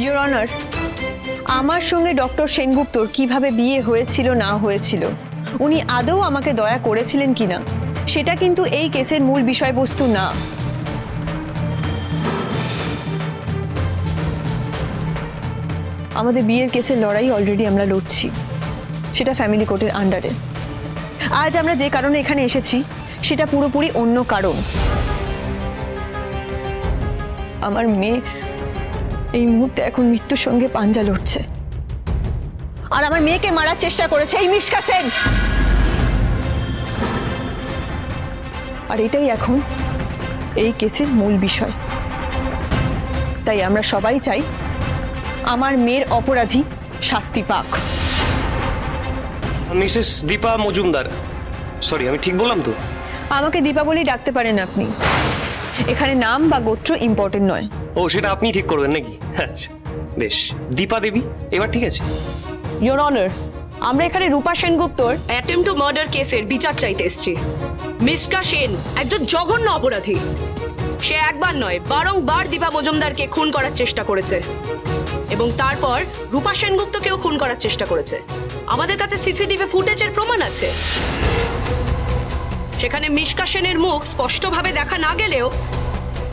Your honour, আমার সঙ্গে doctor সেনগুপ্তর কিভাবে বিয়ে হয়েছিল না হয়েছিল, উনি আদৌ আমাকে দয়া করেছিলেন কিনা, সেটা কিন্তু এই কেসের মূল বিষয়বস্তু না। আমাদের বিয়ের কেসের লড়াই অলরেডি আমরা লড়ছি, সেটা ফ্যামিলি কোর্টের আন্ডারে। আজ আমরা যে কারণে এখানে এসেছি সেটা পুরোপুরি অন্য কারণ। আমার মেয়ে এই মুহূর্তে এখন মৃত্যুর সঙ্গে পাঞ্জা লড়ছে, আর আমার মেয়েকে মারার চেষ্টা করেছে এই মিশকা সেন। আর এটাই এখন এই কেসের মূল বিষয়। তাই আমরা সবাই চাই আমার মেয়ের অপরাধী শাস্তি পাক। মিসেস দীপা মজুমদার, সরি আমি ঠিক বললাম তো? আমাকে দীপা বলেই ডাকতে পারেন আপনি, এখানে নাম বা গোত্র ইম্পর্টেন্ট নয়। ও, সেটা আপনি ঠিক করবেন নাকি? আচ্ছা বেশ, দীপা দেবী, এবার ঠিক আছে। ইওর অনার, আমরা এখানে রূপা সেনগুপ্তর অ্যাটেম্প টু মার্ডার কেসের বিচার চাইতে এসেছি। মিশকা সেন একজন জঘন্য অপরাধী। সে একবার নয় বারংবার দীপা মজুমদারকে খুন করার চেষ্টা করেছে, এবং তারপর রূপা সেনগুপ্তকেও খুন করার চেষ্টা করেছে। আমাদের কাছে সিসিটিভি ফুটেজের প্রমাণ আছে। সেখানে মিশকা সেনের মুখ স্পষ্টভাবে দেখা না গেলেও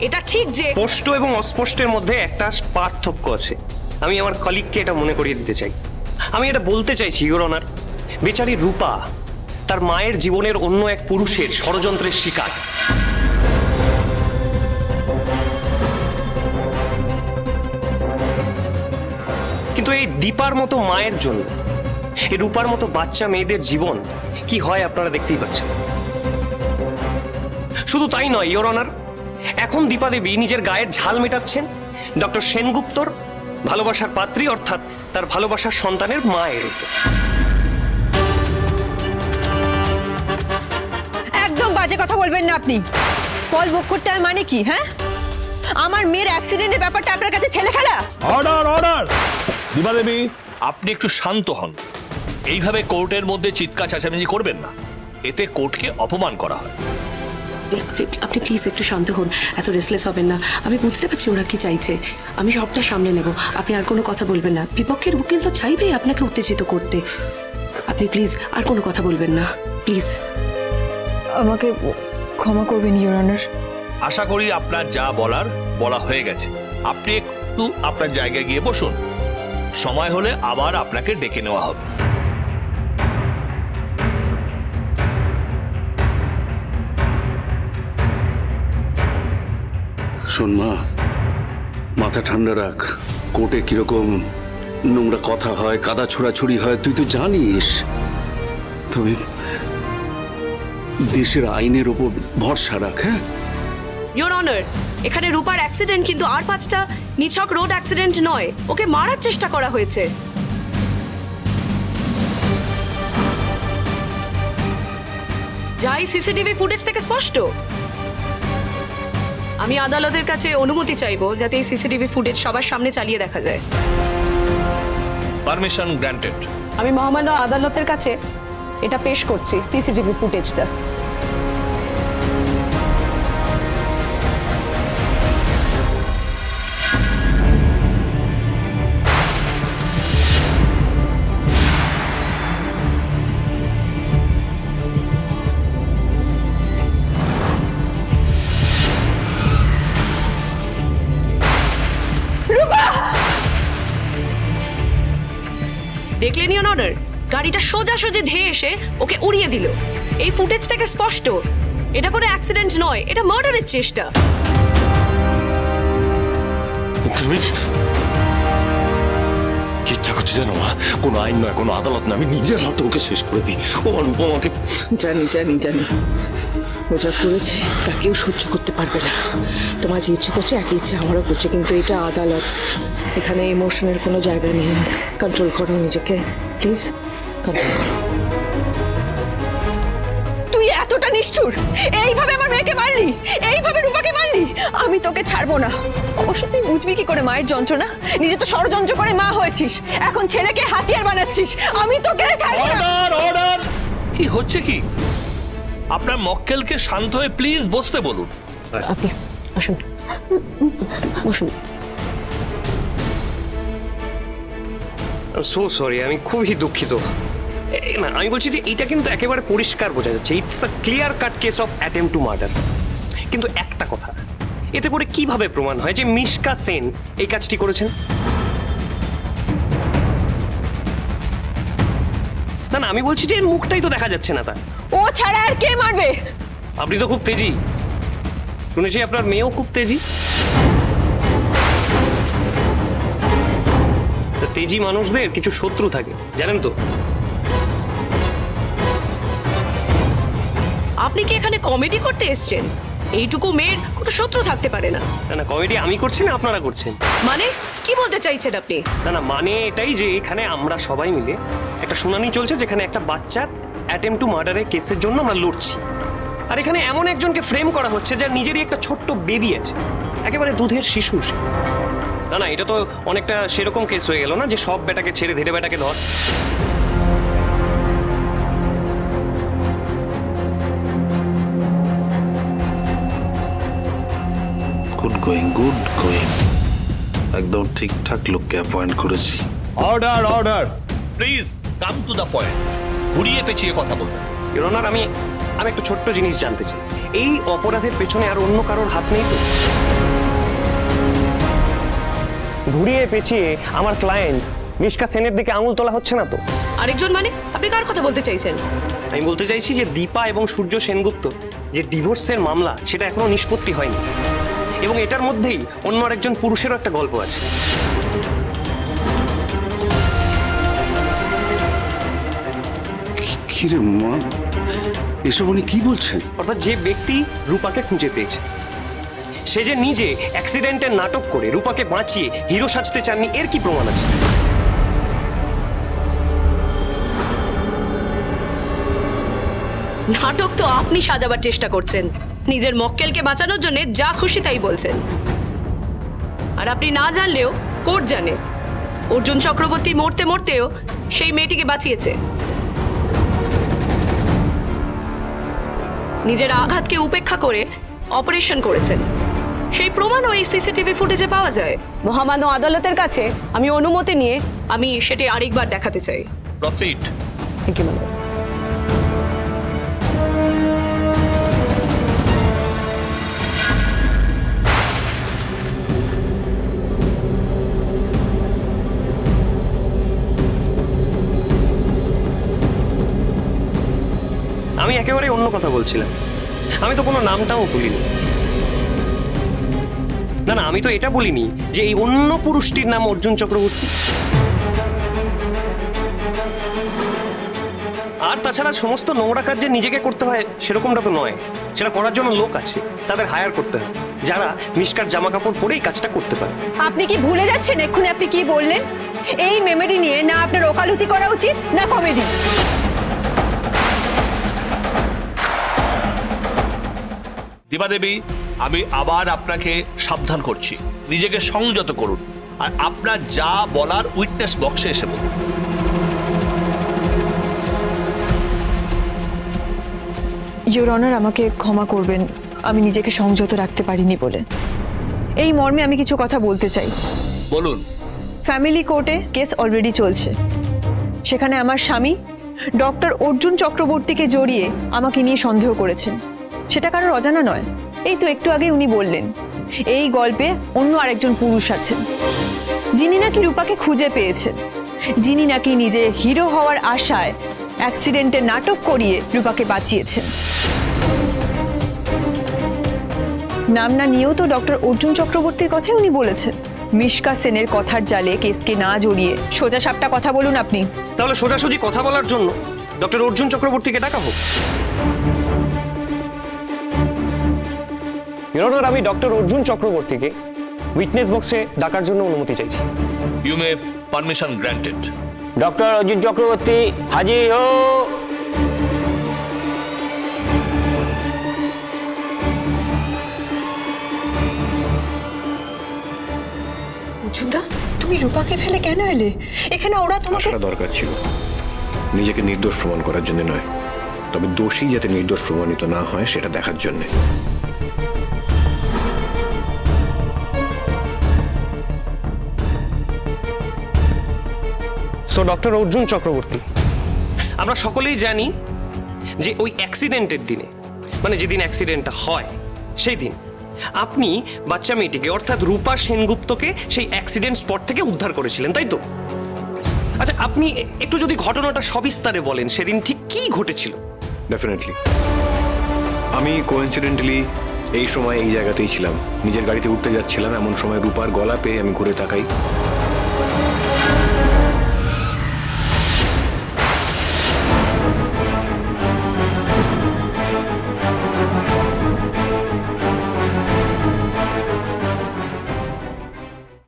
এটা ঠিক যে স্পষ্ট এবং অস্পষ্টের মধ্যে একটা পার্থক্য আছে। আমি আমার কলিগকে এটা মনে করিয়ে দিতে চাই। আমি এটা বলতে চাইছি ইওর অনার, বেচারি রূপা তার মায়ের জীবনের অন্য এক পুরুষের ষড়যন্ত্রের শিকার। কিন্তু এই দীপার মতো মায়ের জন্য এই রূপার মতো বাচ্চা মেয়েদের জীবন কি হয় আপনারা দেখতেই পাচ্ছেন। শুধু তাই নয় ইওর অনার, এখন দীপা দেবী নিজের গায়ের ঝাল মেটাচ্ছেন ডক্টর সেনগুপ্তর ভালোবাসার পাত্রী, অর্থাৎ তার ভালোবাসার সন্তানের মায়ের উপর। একদম বাজে কথা বলবেন না আপনি। ফল ভোগ করতে হয় মানে কি? হ্যাঁ, আমার মেয়ের অ্যাক্সিডেন্টের ব্যাপারটা আপনার কাছে ছেলে খেলা? Order order! দীপা দেবী, আপনি একটু শান্ত হন। এইভাবে কোর্টের মধ্যে চিৎকার চেঁচামেচি করবেন না, এতে কোর্টকে অপমান করা হয়। আপনি প্লিজ একটু শান্ত হন, এত রেসলেস হবেন না। আমি বুঝতে পারছি ওরা কি চাইছে, আমি সবটা সামলে নেব। আপনি আর কোনো কথা বলবেন না। বিপক্ষের উকিল তো চাইবেই আপনাকে উত্তেজিত করতে। আপনি প্লিজ আর কোনো কথা বলবেন না, প্লিজ। আমাকে ক্ষমা করবেন ইওর অনার। আশা করি আপনার যা বলার বলা হয়ে গেছে। আপনি একটু আপনার জায়গায় গিয়ে বসুন, সময় হলে আবার আপনাকে ডেকে নেওয়া হবে। শোন মা, মাথা ঠান্ডা রাখ। কোর্টে কিরকম নোংরা কথা হয়, কাদা ছোড়াছুড়ি হয়, তুই তো জানিস। তবে দেশের আইনের ওপর ভরসা রাখ। হ্যাঁ ইওর অনার, এখানে রূপার অ্যাক্সিডেন্ট কিন্তু আর 5টা নিছক রোড অ্যাক্সিডেন্ট নয়, ওকে মারার চেষ্টা করা হয়েছে। যাই সিসিটিভি ফুটেজ থেকে স্পষ্ট। আমি আদালতের কাছে অনুমতি চাইবো যাতে এই সিসিটিভি ফুটেজ সবার সামনে চালিয়ে দেখা যায়। Permission granted. আমি মহামান্য আদালতের কাছে এটা পেশ করছি, সিসিটিভি ফুটেজটা। দেখলেন ইওর অনার, গাড়িটা সোজাসুজি ধেয়ে এসে ওকে উড়িয়ে দিল। এই ফুটেজ থেকে স্পষ্ট এটা কোনো অ্যাক্সিডেন্ট নয়, এটা মার্ডারের চেষ্টা। তুমি কি ইচ্ছা করছো জানো মা? কোনো আইন নয়, কোনো আদালত না, আমি নিজের হাতে ওকে শেষ করে দিই। ও অনুপমাকে জানি জানি জানি, ও যা করেছে তা কেউ সহ্য করতে পারবে না। তোমার যে ইচ্ছে করছে একই ইচ্ছে আমারও করছে, কিন্তু এটা আদালত, এখানে ইমোশনের কোনো জায়গা নেই। কন্ট্রোল করো নিজেকে, প্লিজ কন্ট্রোল করো। তুই এতটা নিষ্ঠুর, এইভাবে আমার মেয়েকে মারলি, এইভাবে রূপাকে মারলি, আমি তোকে ছাড়বো না। অবশ্য তুই বুঝবি কি করে মায়ের যন্ত্রণা? নিজে তো ষড়যন্ত্র করে মা হয়েছিস, এখন ছেলেকে হাতিয়ার বানাচ্ছিস। আমি তোকে ছাড়বো না। Order order! কি হচ্ছে কি? আপনার মক্কেলকে শান্ত হয়ে প্লিজ বসতে বলুন। আপনি আসুন, বসুন। সো সরি, আমি খুবই দুঃখিত। না, আমি বলছি যে এটা কিন্তু একেবারে পরিষ্কার বোঝা যাচ্ছে it's a clear cut case of attempt to murder. কিন্তু একটা কথা, এতে করে কিভাবে প্রমাণ হয় যে মিশকা সেন এই কাজটি করেছেন? না না, আমি বলছি যে এর মুখটাই তো দেখা যাচ্ছে না তার। ও ছাড়া আর কে মারবে? আপনি তো খুব তেজি, শুনেছি আপনার মেয়েও খুব তেজি। তা তেজি মানুষদের কিছু শত্রু থাকে, জানেন তো? আপনি কি এখানে কমেডি করতে এসেছেন? এইটুকু মেয়ের কোনো শত্রু থাকতে পারে না। না না, কমেডি আমি করছি না আপনারা করছেন। মানে কি বলতে চাইছেন আপনি? না না, মানে এটাই যে এখানে আমরা সবাই মিলে একটা শুনানি চলছে যেখানে একটা বাচ্চার অ্যাটেম্প টু মার্ডারের কেসের জন্য আমরা লড়ছি। আর এখানে এমন একজনকে ফ্রেম করা হচ্ছে যার নিজেরই একটা ছোট্ট বেবি আছে, একেবারে দুধের শিশু সে। না না, এটা তো অনেকটা সেরকম কেস হয়ে গেল না যে সব বেটাকে ছেড়ে ধীরে বেটাকে ধর। Good going, good going. একদম ঠিকঠাক লোককে অ্যাপয়েন্ট করেছি। Order order, please come to the point. ঘুরিয়ে পেঁচিয়ে কথা বলবেন। ইওর অনার, আমি একটা ছোট্ট জিনিস জানতে চাই, এই অপরাধের পেছনে আর অন্য কারোর হাত নেই তো? ঘুরিয়ে পেঁচিয়ে আমার ক্লায়েন্ট মিশকা সেনের দিকে আঙুল তোলা হচ্ছে না তো? আরেকজন মানে আপনি কার কথা বলতে চাইছেন? আমি বলতে চাইছি যে দীপা এবং সূর্য সেনগুপ্ত যে ডিভোর্সের মামলা, সেটা এখনো নিষ্পত্তি হয়নি, এবং এটার মধ্যেই অন্য আরেকজন পুরুষেরও একটা গল্প আছে। কিরে মা, এসব উনি কি বলছেন? অর্থাৎ যে ব্যক্তি রূপাকে খুঁজে পেয়েছে, সে যে নিজে অ্যাক্সিডেন্টের নাটক করে রূপাকে বাঁচিয়ে হিরো সাজতে চাননি, এর কি প্রমাণ আছে? নাটক তো আপনি সাজাবার চেষ্টা করছেন, নিজের মক্কেলকে বাঁচানোর জন্য যা খুশি তাই বলছেন। আর আপনি না জানলেও কোর্ট জানে, অর্জুন চক্রবর্তী মরতে মরতেও সেই মেয়েটিকে বাঁচিয়েছে। নিজের আঘাতকে উপেক্ষা করে অপারেশন করেছেন, সেই প্রমাণও এই সিসিটিভি ফুটেজে পাওয়া যায়। মহামান্য আদালতের কাছে আমি অনুমতি নিয়ে আমি সেটি আরেকবার দেখাতে চাই। প্রসিড। Thank you madam. আমি একেবারে অন্য কথা বলছিলাম, আমি তো কোনো নামটাও বলিনি। না না, আমি তো এটা বলিনি যে এই অন্য পুরুষটির নাম অর্জুন চক্রবর্তী। আর তাছাড়া সমস্ত নোংরা কাজ যে নিজেকে করতে হয় সেরকমটা তো নয়, সেটা করার জন্য লোক আছে, তাদের হায়ার করতে হয়, যারা মিশকার জামা কাপড় পরেই কাজটা করতে পারে। আপনি কি ভুলে যাচ্ছেন এক্ষুনি আপনি কি বললেন? এই মেমোরি নিয়ে না আপনার ওকালতি করা উচিত না কমেডি। দীপা দেবী, আমি আবার আপনাকে সাবধান করছি, নিজেকে সংযত করুন, আর আপনার যা বলার উইটনেস বক্সে এসে বলুন। ইওর অনার, আমাকে ক্ষমা করবেন, আমি নিজেকে সংযত রাখতে পারিনি বলে। এই মর্মে আমি কিছু কথা বলতে চাই। বলুন। ফ্যামিলি কোর্টে কেস অলরেডি চলছে, সেখানে আমার স্বামী ডক্টর অর্জুন চক্রবর্তীকে জড়িয়ে আমাকে নিয়ে সন্দেহ করেছেন। সেটা কারোর অজানা নয়, এই তো একটু আগে উনি বললেন এই গল্পে অন্য আরেকজন পুরুষ আছেন, যিনি নাকি রূপাকে খুঁজে পেয়েছেন, যিনি নাকি নিজে হিরো হওয়ার আশায় অ্যাক্সিডেন্টে নাটক করিয়ে রূপাকে বাঁচিয়েছেন। নাম না নিয়েও তো ডক্টর অর্জুন চক্রবর্তীর কথাই উনি বলেছেন। মিশকা সেনের কথার জালে কেসকে না জড়িয়ে সোজা সাপটা কথা বলুন আপনি। তাহলে সোজাসুজি কথা বলার জন্য ডক্টর অর্জুন চক্রবর্তীকে ডাকা হোক। ইওর অনার, আমি ডক্টর অর্জুন চক্রবর্তীকে উইটনেস বক্সে ডাকার জন্য অনুমতি চাইছি। You may permission granted. Doctor Arjun Chakraborty হাজির হো। অর্জুনদা, তুমি রূপাকে ফেলে কেন এলে এখানে? ওরা তোমাকে আসাটা দরকার ছিল, নিজেকে নির্দোষ প্রমাণ করার জন্য নয়, তবে দোষী যাতে নির্দোষ প্রমাণিত না হয় সেটা দেখার জন্য। সো ডক্টর অর্জুন চক্রবর্তী, আমরা সকলেই জানি যে ওই অ্যাক্সিডেন্টের দিনে, মানে যেদিন অ্যাক্সিডেন্টটা হয় সেই দিন আপনি বাচ্চা মেয়েটিকে অর্থাৎ রূপা সেনগুপ্তকে সেই অ্যাক্সিডেন্ট স্পট থেকে উদ্ধার করেছিলেন, তাই তো? আচ্ছা, আপনি একটু যদি ঘটনাটা সবিস্তারে বলেন, সেদিন ঠিক কি ঘটেছিল? ডেফিনেটলি। আমি কোইন্সিডেন্টালি এই সময় এই জায়গাতেই ছিলাম, নিজের গাড়িতে উঠতে যাচ্ছিলাম, এমন সময় রূপার গলা পেয়ে আমি ঘুরে তাকাই।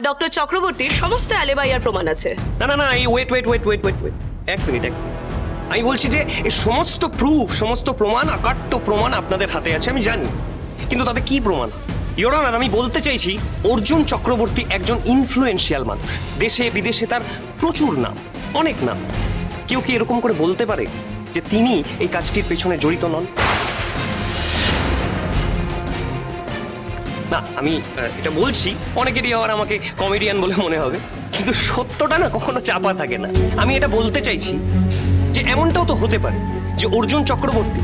ডক্টর চক্রবর্তীর সমস্ত অ্যালিবাইয়ার প্রমাণ আছে। না না না, এই wait wait wait wait wait wait এক মিনিট। আমি বলছি যে এই সমস্ত প্রুফ, সমস্ত প্রমাণ, অকাট্য প্রমাণ আপনাদের হাতে আছে, আমি জানি, কিন্তু তাতে কি প্রমাণ? ইওর অনার, আমি বলতে চাইছি অর্জুন চক্রবর্তী একজন ইনফ্লুয়েন্সিয়াল মানুষ, দেশে বিদেশে তার প্রচুর নাম, অনেক নাম। কেউ কি এরকম করে বলতে পারে যে তিনি এই কাজটির পেছনে জড়িত নন? না, আমি এটা বলছি, অনেকেরই আবার আমাকে কমেডিয়ান বলে মনে হবে, কিন্তু সত্যটা না কখনো চাপা থাকে না। আমি এটা বলতে চাইছি যে এমনটাও তো হতে পারে যে অর্জুন চক্রবর্তী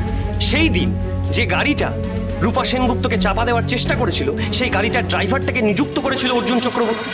সেই দিন যে গাড়িটা রূপা সেনগুপ্তকে চাপা দেওয়ার চেষ্টা করেছিল, সেই গাড়িটার ড্রাইভারটাকে নিযুক্ত করেছিল অর্জুন চক্রবর্তী।